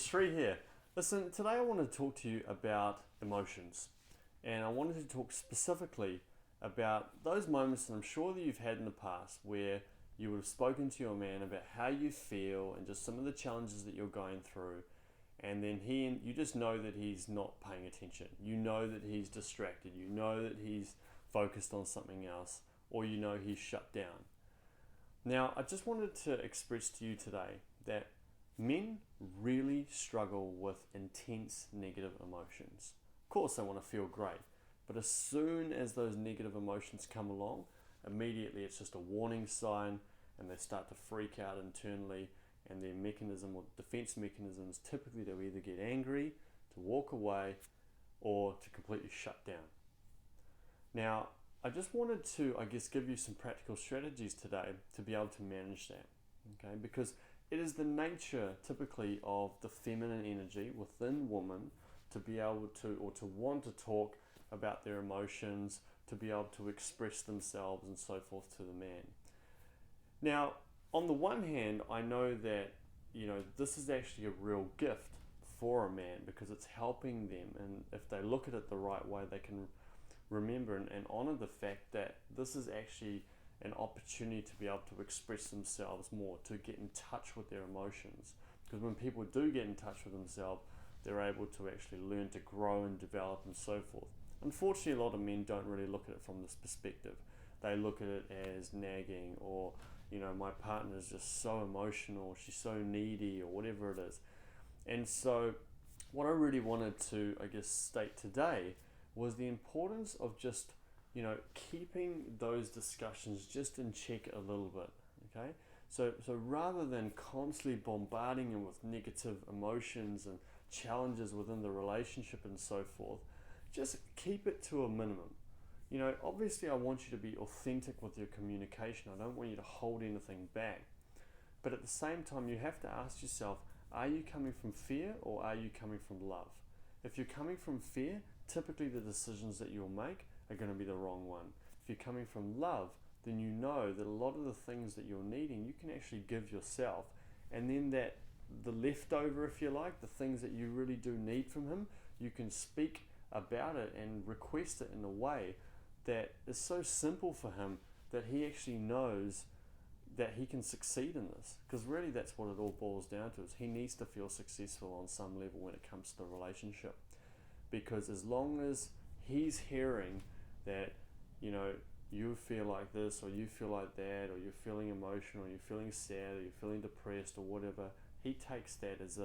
Sri here. Listen, today I want to talk to you about emotions. And I wanted to talk specifically about those moments that I'm sure that you've had in the past where you would have spoken to your man about how you feel and just some of the challenges that you're going through. And then you just know that he's not paying attention. You know that he's distracted. You know that he's focused on something else, or you know he's shut down. Now, I just wanted to express to you today that men really struggle with intense negative emotions. Of course, they want to feel great, but as soon as those negative emotions come along, immediately it's just a warning sign and they start to freak out internally, and their mechanism or defense mechanism is typically to either get angry, to walk away, or to completely shut down. Now, I just wanted to, give you some practical strategies today to be able to manage that, okay? Because it is the nature typically of the feminine energy within women to be able to, or to want to talk about their emotions, to be able to express themselves and so forth to the man. Now, on the one hand, I know that, this is actually a real gift for a man because it's helping them, and if they look at it the right way, they can remember and honor the fact that this is actually an opportunity to be able to express themselves more, to get in touch with their emotions. Because when people do get in touch with themselves, they're able to actually learn to grow and develop and so forth. Unfortunately, a lot of men don't really look at it from this perspective. They look at it as nagging, or my partner is just so emotional, she's so needy, or whatever it is. And so what I really wanted to, state today was the importance of just, keeping those discussions just in check a little bit, okay? So rather than constantly bombarding him with negative emotions and challenges within the relationship and so forth, just keep it to a minimum. Obviously I want you to be authentic with your communication. I don't want you to hold anything back. But at the same time, you have to ask yourself, are you coming from fear or are you coming from love? If you're coming from fear, typically the decisions that you'll make are going to be the wrong one. If you're coming from love, then you know that a lot of the things that you're needing, you can actually give yourself. And then the leftover, if you like, the things that you really do need from him, you can speak about it and request it in a way that is so simple for him that he actually knows that he can succeed in this. Because really that's what it all boils down to, is he needs to feel successful on some level when it comes to the relationship. Because as long as he's hearing that, you feel like this, or you feel like that, or you're feeling emotional, or you're feeling sad, or you're feeling depressed, or whatever, he takes that as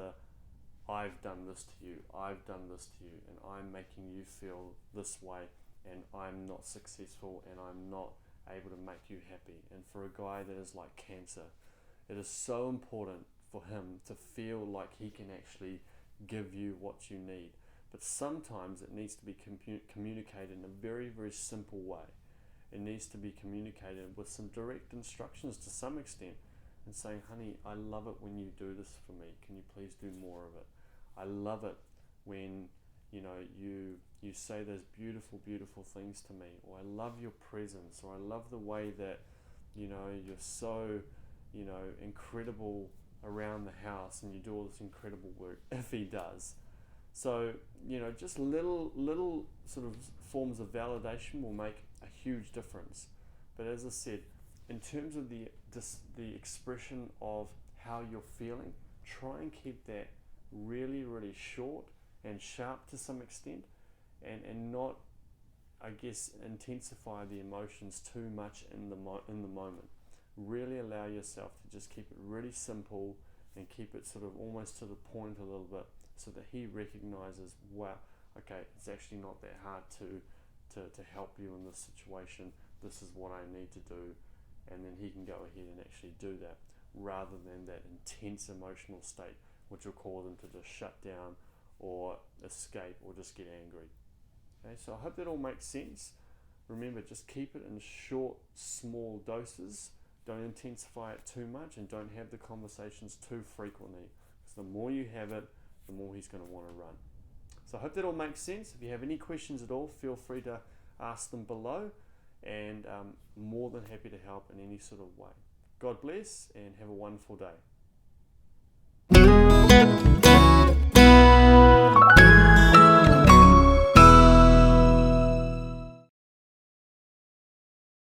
I've done this to you, I've done this to you, and I'm making you feel this way, and I'm not successful, and I'm not able to make you happy. And for a guy that is like cancer, it is so important for him to feel like he can actually give you what you need. But sometimes it needs to be communicated in a very, very simple way. It needs to be communicated with some direct instructions to some extent, and saying, honey, I love it when you do this for me. Can you please do more of it? I love it when you say those beautiful, beautiful things to me, or I love your presence, or I love the way that you're so incredible around the house and you do all this incredible work, if he does. So just little sort of forms of validation will make a huge difference. But as I said, in terms of the expression of how you're feeling, try and keep that really, really short and sharp to some extent, and not, intensify the emotions too much in the moment. Really allow yourself to just keep it really simple and keep it sort of almost to the point a little bit, so that he recognizes, wow, okay, it's actually not that hard to help you in this situation. This is what I need to do, and then he can go ahead and actually do that, rather than that intense emotional state, which will cause them to just shut down or escape or just get angry. Okay, so I hope that all makes sense. Remember, just keep it in short, small doses. Don't intensify it too much, and don't have the conversations too frequently, because the more you have it, the more he's going to want to run. So I hope that all makes sense. If you have any questions at all, feel free to ask them below, and more than happy to help in any sort of way. God bless, and have a wonderful day.